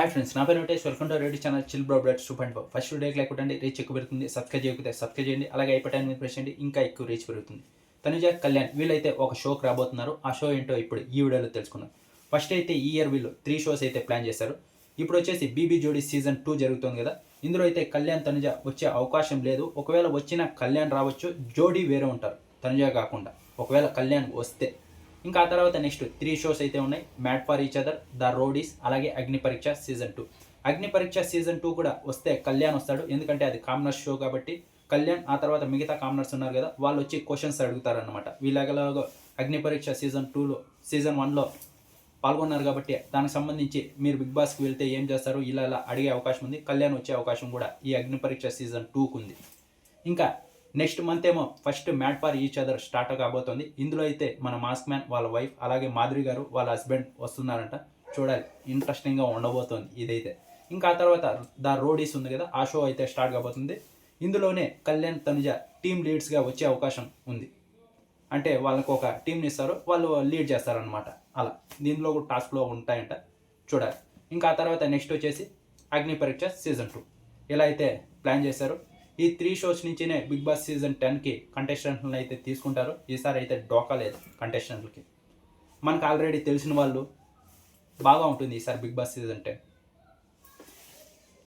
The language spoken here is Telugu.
హాయ్ ఫ్రెండ్స్, నా పేరు Venkatesh. Welcome to Reddy channel chill bro blood 2.4. First వీడియోకి లైక్ కొట్టండి, రీచ్ ఎక్కువ పెరుగుతుంది. సబ్స్క్రైబ్ చేయకపోతే సబ్స్క్రైబ్ చేయండి. అలాగే అయిపోయాను మీద ప్రెస్ చేయండి, ఇంకా ఎక్కువ రీచ్ పెరుగుతుంది. తనుజ, కళ్యాణ్ వీళ్ళైతే ఒక షోకి రాబోతున్నారు. ఆ షో ఏంటో ఇప్పుడు ఈ వీడియోలో తెలుసుకుందాం. ఫస్ట్ అయితే ఈ ఇయర్ వీళ్ళు 3 షోస్ అయితే ప్లాన్ చేశారు. ఇప్పుడు వచ్చేసి బీబీ జోడీ సీజన్ 2 జరుగుతుంది కదా. ఇందులో అయితే కళ్యాణ్ తనుజ వచ్చే అవకాశం లేదు. ఒకవేళ వచ్చినా కళ్యాణ్ రావచ్చు, జోడీ వేరే ఉంటారు తనుజ కాకుండా. ఒకవేళ కళ్యాణ్ వస్తే ఇంకా ఆ తర్వాత నెక్స్ట్ 3 షోస్ అయితే ఉన్నాయి. Mad for each other, the Roadies, అలాగే అగ్ని పరీక్ష సీజన్ 2. అగ్ని పరీక్ష సీజన్ 2 కూడా వస్తే కళ్యాణ్ వస్తాడు, ఎందుకంటే అది కామనర్స్ షో కాబట్టి. కళ్యాణ్ ఆ తర్వాత మిగతా కామనర్స్ ఉన్నారు కదా, వాళ్ళు వచ్చి క్వశ్చన్స్ అడుగుతారనమాట. వీళ్ళగలాగా అగ్ని పరీక్ష సీజన్ 2లో సీజన్ 1లో పాల్గొన్నారు కాబట్టి దానికి సంబంధించి మీరు బిగ్ బాస్కి వెళ్తే ఏం చేస్తారు ఇలా ఇలా అడిగే అవకాశం ఉంది. కళ్యాణ్ వచ్చే అవకాశం కూడా ఈ అగ్ని పరీక్ష సీజన్ 2కు ఉంది. ఇంకా నెక్స్ట్ మంత్ ఏమో first mad for each other start కాబోతుంది. ఇందులో అయితే మన మాస్క్ మ్యాన్ వాళ్ళ వైఫ్ అలాగే మాధురి గారు వాళ్ళ హస్బెండ్ వస్తున్నారంట. చూడాలి, ఇంట్రెస్టింగ్గా ఉండబోతోంది ఇదైతే. ఇంకా ఆ తర్వాత ద రోడీస్ ఉంది కదా, ఆ షో అయితే స్టార్ట్ కాబోతుంది. ఇందులోనే కళ్యాణ్ తనుజ టీమ్ లీడ్స్గా వచ్చే అవకాశం ఉంది. అంటే వాళ్ళకు ఒక టీంని ఇస్తారు, వాళ్ళు లీడ్ చేస్తారనమాట. అలా దీనిలో కూడా టాస్క్లో ఉంటాయంట, చూడాలి. ఇంకా ఆ తర్వాత నెక్స్ట్ వచ్చేసి అగ్ని పరీక్ష సీజన్ 2 ఇలా అయితే ప్లాన్ చేశారు. ఈ 3 షోస్ నుంచినే బిగ్ బాస్ సీజన్ 10కి కంటెస్టెంట్లను అయితే తీసుకుంటారు. ఈసారి అయితే డోకా లేదు కంటెస్టెంట్లకి. మనకు ఆల్రెడీ తెలిసిన వాళ్ళు బాగా ఉంటుంది ఈసారి బిగ్ బాస్ సీజన్ 10.